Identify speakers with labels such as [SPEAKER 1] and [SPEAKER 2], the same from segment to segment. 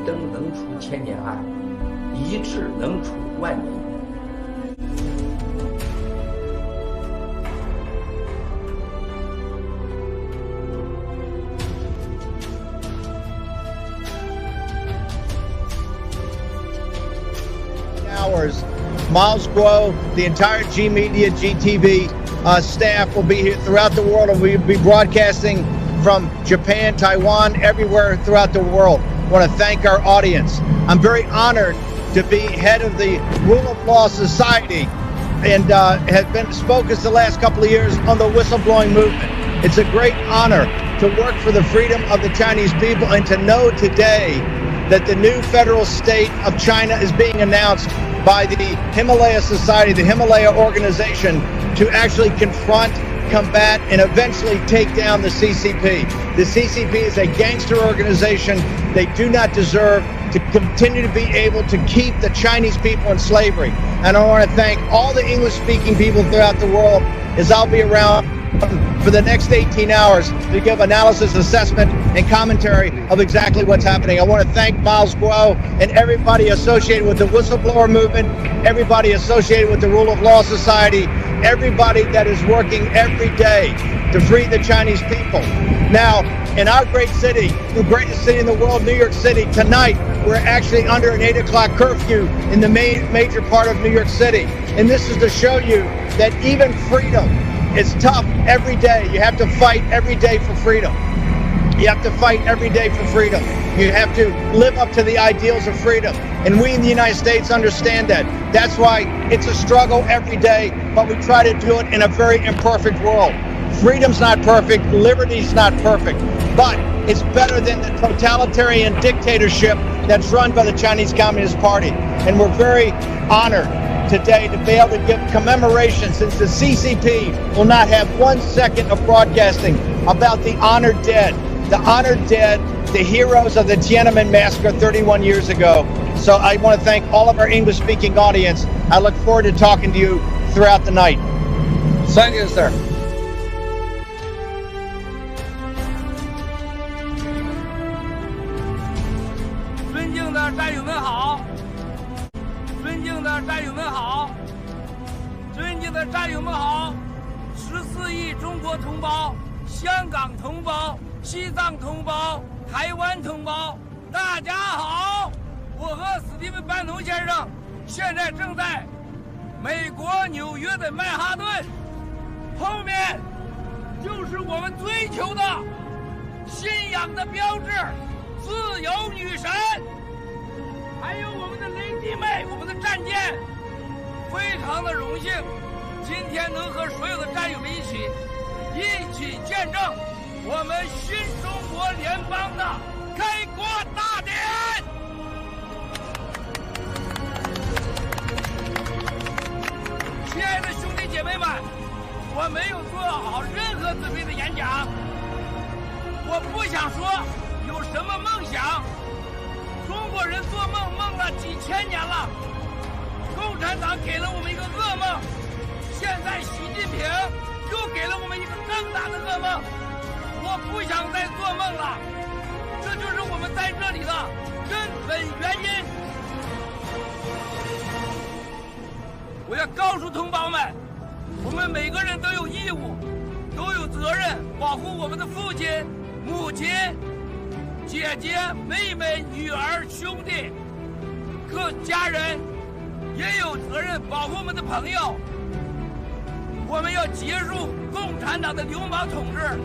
[SPEAKER 1] 灯能除千年暗，一智能除万年愚。
[SPEAKER 2] Miles Guo, the entire G Media, GTV staff will be here throughout the world, and we'll be broadcasting from Japan, Taiwan, everywhere throughout the world. I want to thank our audience. I'm very honored to be head of the Rule of Law Society and have been focused the last couple of years on the whistleblowing movement. It's a great honor to work for the freedom of the Chinese people and to know today that the new federal state of China is being announced by the Himalaya Society, the Himalaya organization, to actually confront, combat, and eventually take down the CCP. The CCP is a gangster organization. They do not deserve to continue to be able to keep the Chinese people in slavery. And I want to thank all the English-speaking people throughout the world, as I'll be around for the next 18 hours to give analysis, assessment, and commentary of exactly what's happening. I want to thank Miles Guo and everybody associated with the whistleblower movement, everybody associated with the Rule of Law Society, everybody that is working every day to free the Chinese people. Now, in our great city, the greatest city in the world, New York City, tonight we're actually under an 8 o'clock curfew in the major part of New York City. And this is to show you that even freedom is tough every day. You have to fight every day for freedom. You have to fight every day for freedom. You have to live up to the ideals of freedom. And we in the United States understand that. That's why it's a struggle every day, but we try to do it in a very imperfect world. Freedom's not perfect, liberty's not perfect, but it's better than the totalitarian dictatorship that's run by the Chinese Communist Party. And we're very honored today to be able to give commemoration, since the CCP will not have 1 second of broadcasting about the honored dead. The honored dead, the heroes of the Tiananmen massacre 31 years ago. So I want to thank all of our English-speaking audience. I look forward to talking to you throughout the night. Thank you, sir.
[SPEAKER 3] 尊敬的战友们好，尊敬的战友们好，尊敬的战友们好，14亿中国同胞、香港同胞、西藏同胞、台湾同胞，大家好！我和史蒂文·班农先生现在正在美国纽约的曼哈顿，后面就是我们追求的信仰的标志——自由女神，还有我们的雷弟妹、我们的战舰，非常的荣幸，今天能和所有的战友们一起见证我们新中国联邦的开国大典。亲爱的兄弟姐妹们，我没有做好任何准备的演讲，我不想说有什么梦想。中国人做梦梦了几千年了，共产党给了我们一个噩梦，现在习近平又给了我们一个更大的噩梦。我不想再做梦了，这就是我们在这里的根本原因。我要告诉同胞们，我们每个人都有义务，都有责任保护我们的父亲、母亲、姐姐、妹妹、女儿、兄弟，各家人也有责任保护我们的朋友。我们要结束共产党的流氓统治，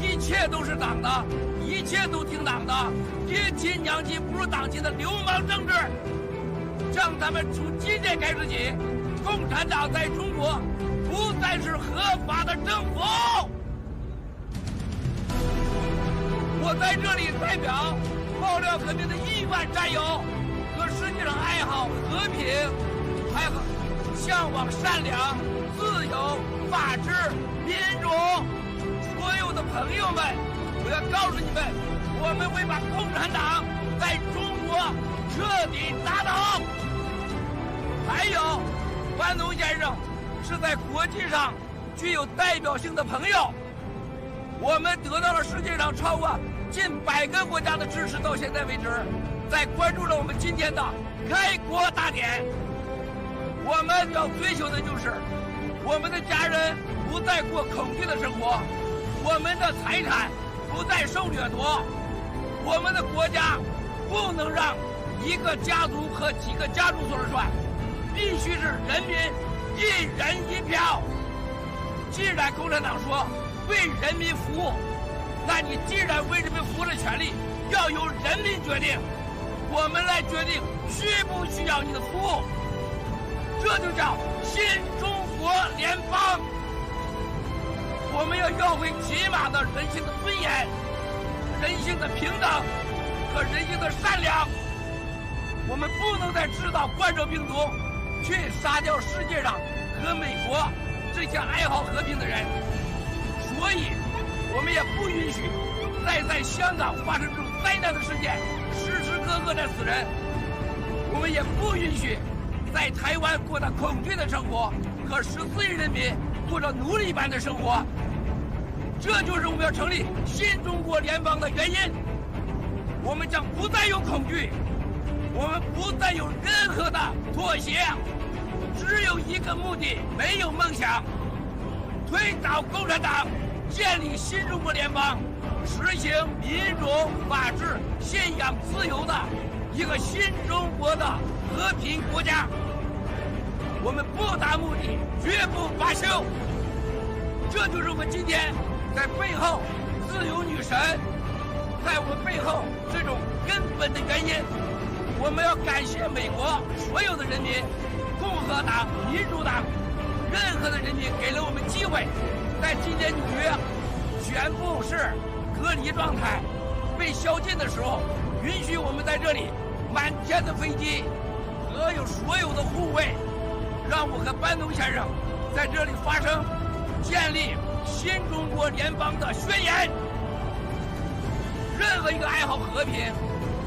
[SPEAKER 3] 一切都是党的，一切都听党的，爹亲娘亲不是党亲的流氓政治，让他们从今天开始起，共产党在中国不再是合法的政府。我在这里代表爆料革命的亿万战友和实际上爱好和平，还有向往善良、自由、法治、民主，所有的朋友们，我要告诉你们，我们会把共产党在中国彻底打倒。还有，班农先生是在国际上具有代表性的朋友，我们得到了世界上超过近100个国家的支持，到现在为止，在关注着我们今天的开国大典。我们要追求的就是我们的家人不再过恐惧的生活，我们的财产不再受掠夺，我们的国家不能让一个家族和几个家族说了算，必须是人民一人一票。既然共产党说为人民服务，那你既然为人民服务的权利要由人民决定，我们来决定需不需要你的服务，这就叫新中国联邦。我们要回起码的人性的尊严、人性的平等和人性的善良。我们不能再制造冠状病毒，去杀掉世界上和美国这些爱好和平的人。所以，我们也不允许再在香港发生这种灾难的事件，时时刻刻在死人。我们也不允许在台湾过着恐惧的生活，和14亿人民过着奴隶般的生活。这就是我们要成立新中国联邦的原因。我们将不再有恐惧，我们不再有任何的妥协，只有一个目的，没有梦想：推倒共产党，建立新中国联邦，实行民主、法治、信仰自由的一个新中国的和平国家。我们不达目的，绝不罢休。这就是我们今天在背后自由女神在我们背后这种根本的原因。我们要感谢美国所有的人民，共和党、民主党，任何的人民给了我们机会，在今年纽约宣布是隔离状态被宵禁的时候，允许我们在这里满天的飞机和有所有的护卫，让我和班农先生在这里发声，建立新中国联邦的宣言。任何一个爱好和平，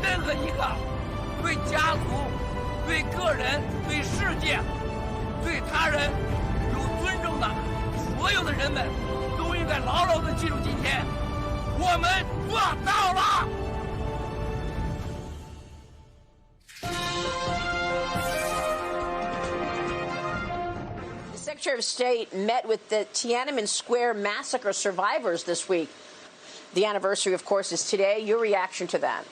[SPEAKER 3] 任何一个对家族、对个人、对世界、对他人有尊重的所有的人们，都应该牢牢地记住今天我们做到了。
[SPEAKER 4] The Secretary of State met with the Tiananmen Square massacre survivors this week. The anniversary, of course, is today. Your reaction to that?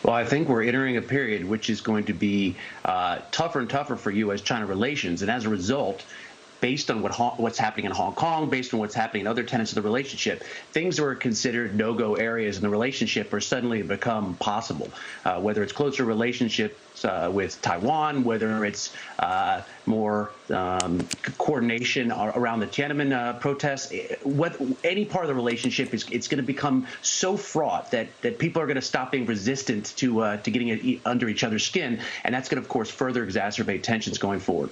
[SPEAKER 5] Well, I think we're entering a period which is going to be tougher and tougher for U.S.-China relations. And as a result, based on what's happening in Hong Kong, based on what's happening in other tenets of the relationship, things that were considered no-go areas in the relationship are suddenly become possible, whether it's closer relationships with Taiwan, whether it's more coordination around the Tiananmen protests. Any part of the relationship it's going to become so fraught that people are going to stop being resistant to getting under each other's skin, and that's going to, of course, further exacerbate tensions going forward.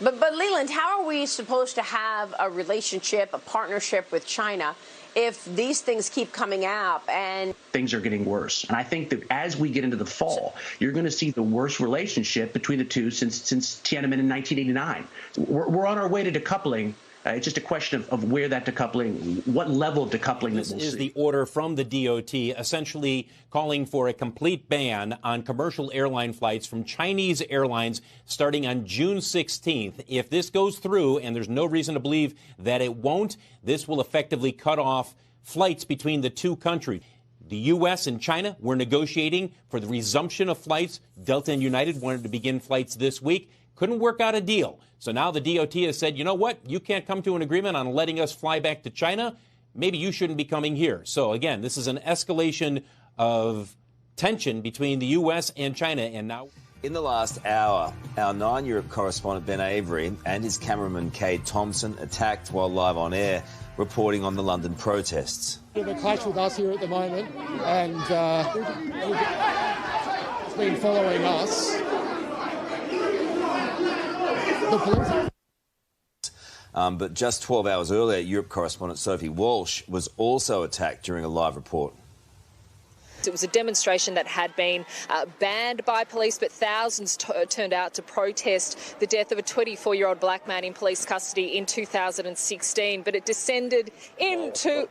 [SPEAKER 4] But Leland, how are we supposed to have a relationship, a partnership with China if these things keep coming up and
[SPEAKER 5] things are getting worse? And I think that as we get into the fall, you're going to see the worst relationship between the two since Tiananmen in 1989. We're on our way to decoupling. It's just a question of where that decoupling, what level of decoupling that we'll see.
[SPEAKER 6] This is the order from the DOT, essentially calling for a complete ban on commercial airline flights from Chinese airlines starting on June 16th. If this goes through, and there's no reason to believe that it won't, this will effectively cut off flights between the two countries. The U.S. and China were negotiating for the resumption of flights. Delta and United wanted to begin flights this week. Couldn't work out a deal. So now the DOT has said, you know what? You can't come to an agreement on letting us fly back to China. Maybe you shouldn't be coming here. So again, this is an escalation of tension between the U.S. and China. And now,
[SPEAKER 7] in the last hour, our 9 Europe correspondent Ben Avery and his cameraman Cade Thompson attacked while live on air, reporting on the London protests.
[SPEAKER 8] Bit of a clash with us here at the moment, and it's been following us.
[SPEAKER 7] But just 12 hours earlier, Europe correspondent Sophie Walsh was also attacked during a live report.
[SPEAKER 9] It was a demonstration that had been banned by police, but thousands turned out to protest the death of a 24-year-old black man in police custody in 2016. But it descended into...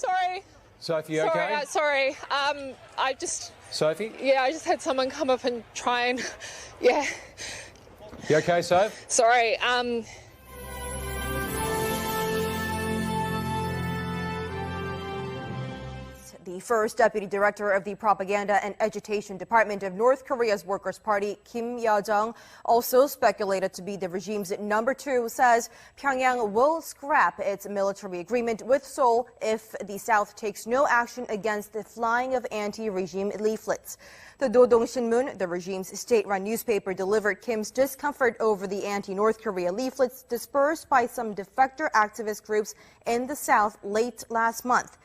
[SPEAKER 9] Sorry.
[SPEAKER 10] Sophie, you okay?
[SPEAKER 9] Sorry. I just...
[SPEAKER 10] Sophie?
[SPEAKER 9] Yeah, I just had someone come up and try and... Yeah.
[SPEAKER 10] You okay, Soph?
[SPEAKER 9] Sorry.
[SPEAKER 11] The first deputy director of the Propaganda and Agitation Department of North Korea's Workers' Party, Kim Ya-jung, also speculated to be the regime's number 2, says Pyongyang will scrap its military agreement with Seoul if the South takes no action against the flying of anti-regime leaflets. The Dodong Shinmun, the regime's state-run newspaper, delivered Kim's discomfort over the anti-North Korea leaflets dispersed by some defector activist groups in the South late last month.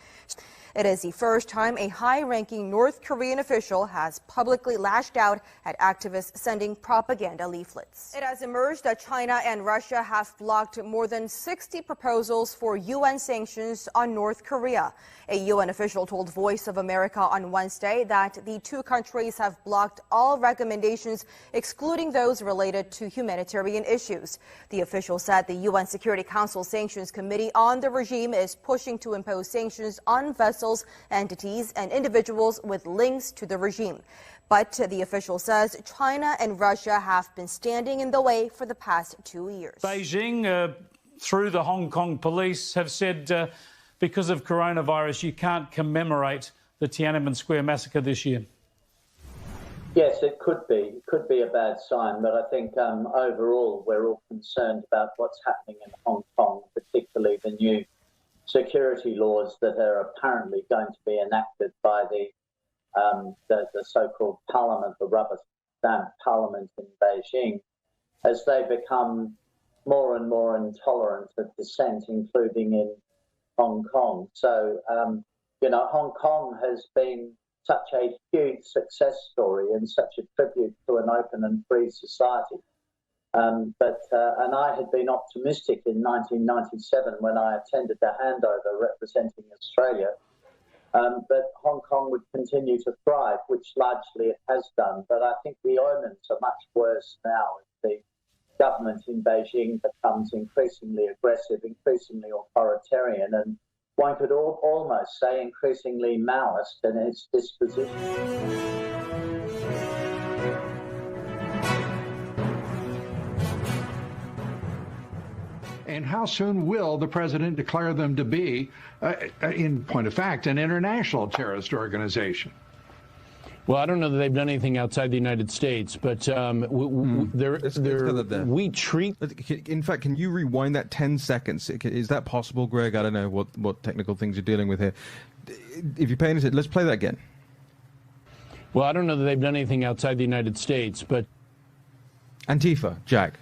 [SPEAKER 11] It is the first time a high-ranking North Korean official has publicly lashed out at activists sending propaganda leaflets. It has emerged that China and Russia have blocked more than 60 proposals for UN sanctions on North Korea. A UN official told Voice of America on Wednesday that the two countries have blocked all recommendations, excluding those related to humanitarian issues. The official said the UN Security Council Sanctions Committee on the regime is pushing to impose sanctions on vessels, entities, and individuals with links to the regime. But the official says China and Russia have been standing in the way for the past 2 years.
[SPEAKER 12] Beijing, through the Hong Kong police, have said because of coronavirus, you can't commemorate the Tiananmen Square massacre this year.
[SPEAKER 13] Yes, it could be. It could be a bad sign, but I think overall we're all concerned about what's happening in Hong Kong, particularly the new security laws that are apparently going to be enacted by the so-called parliament, the rubber stamp parliament in Beijing, as they become more and more intolerant of dissent, including in Hong Kong. So, Hong Kong has been such a huge success story and such a tribute to an open and free society. And I had been optimistic in 1997 when I attended the handover representing Australia, but Hong Kong would continue to thrive, which largely it has done. But I think the omens are much worse now as the government in Beijing becomes increasingly aggressive, increasingly authoritarian, and one could almost say increasingly Maoist in its disposition.
[SPEAKER 14] And how soon will the president declare them to be, in point of fact, an international terrorist organization?
[SPEAKER 15] Well, I don't know that they've done anything outside the United States, but we treat...
[SPEAKER 16] In fact, can you rewind that 10 seconds? Is that possible, Greg? I don't know what technical things you're dealing with here. If you're paying attention, let's play that again.
[SPEAKER 15] Well, I don't know that they've done anything outside the United States, but... Antifa,
[SPEAKER 16] Jack.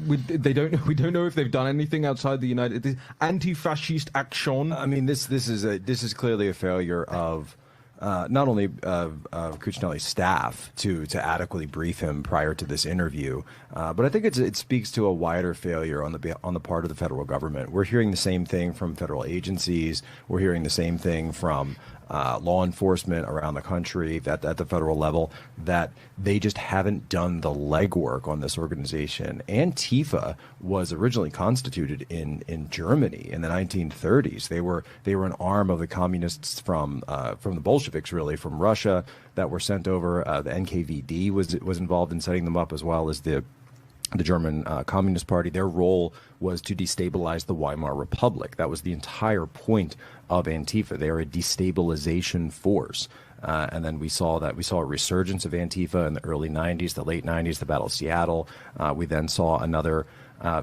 [SPEAKER 16] We don't know if they've done anything outside the United States. Anti-fascist action.
[SPEAKER 17] I mean, this is clearly a failure of not only of Cuccinelli's staff to adequately brief him prior to this interview, but I think it speaks to a wider failure on the part of the federal government. We're hearing the same thing from federal agencies. We're hearing the same thing from law enforcement around the country at the federal level, that they just haven't done the legwork on this organization. Antifa was originally constituted in Germany in the 1930s. They were an arm of the communists from the Bolsheviks, really, from Russia, that were sent over. The NKVD was involved in setting them up, as well as the German Communist Party. Their role was to destabilize the Weimar Republic. That was the entire point of Antifa. They are a destabilization force. And then we saw a resurgence of Antifa in the early 90s, the late 90s, the Battle of Seattle. We then saw another,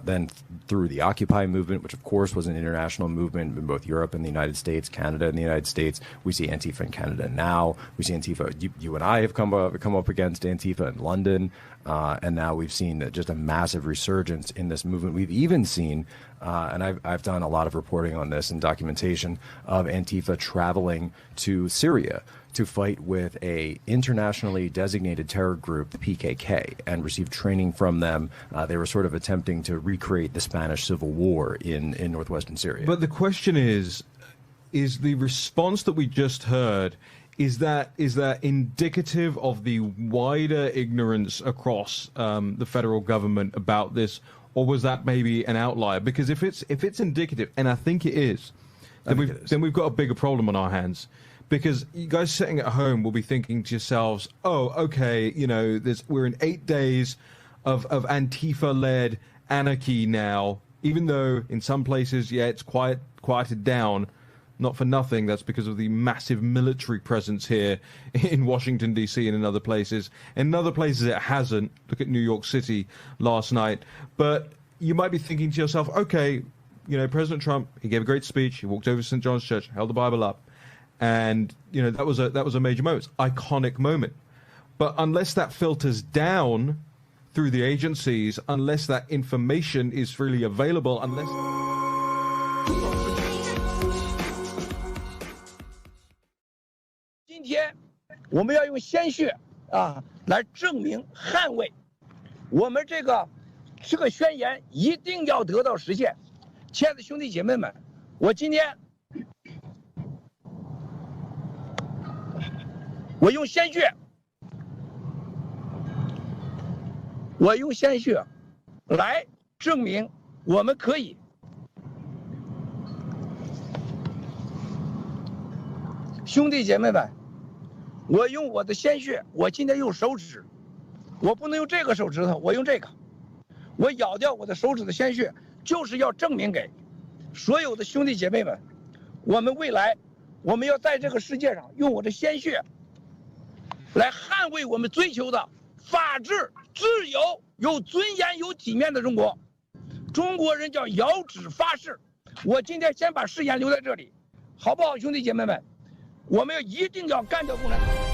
[SPEAKER 17] then through the Occupy movement, which of course was an international movement in both Europe and the United States, Canada and the United States. We see Antifa in Canada now. We see Antifa, you and I have come up against Antifa in London. And now we've seen just a massive resurgence in this movement. We've even seen, and I've done a lot of reporting on this and documentation of Antifa traveling to Syria to fight with a internationally designated terror group, the PKK, and receive training from them. They were sort of attempting to recreate the Spanish Civil War in northwestern Syria.
[SPEAKER 16] But the question is the response that we just heard, is that indicative of the wider ignorance across the federal government about this, or was that maybe an outlier? Because if it's indicative, and I think it is, then we've got a bigger problem on our hands. Because you guys sitting at home will be thinking to yourselves, oh, okay, you know, we're in 8 days of Antifa-led anarchy now, even though in some places, yeah, it's quieted down. Not for nothing, that's because of the massive military presence here in Washington, D.C. and in other places. In other places it hasn't. Look at New York City last night. But you might be thinking to yourself, okay, you know, President Trump, he gave a great speech, he walked over to St. John's Church, held the Bible up, and, you know, that was a major moment, iconic moment. But unless that filters down through the agencies, unless that information is freely available, unless...
[SPEAKER 3] 今天我们要用鲜血来证明捍卫我们这个宣言一定要得到实现。亲爱的兄弟姐妹们，我今天我用鲜血来证明我们可以。兄弟姐妹们，我用我的鲜血，我今天用手指，我不能用这个手指头，我用这个，我咬掉我的手指的鲜血，就是要证明给所有的兄弟姐妹们，我们未来我们要在这个世界上用我的鲜血来捍卫我们追求的法治、自由、有尊严、有体面的中国。中国人叫摇指发誓。我今天先把誓言留在这里，好不好，兄弟姐妹们？我们一定要干掉共产党。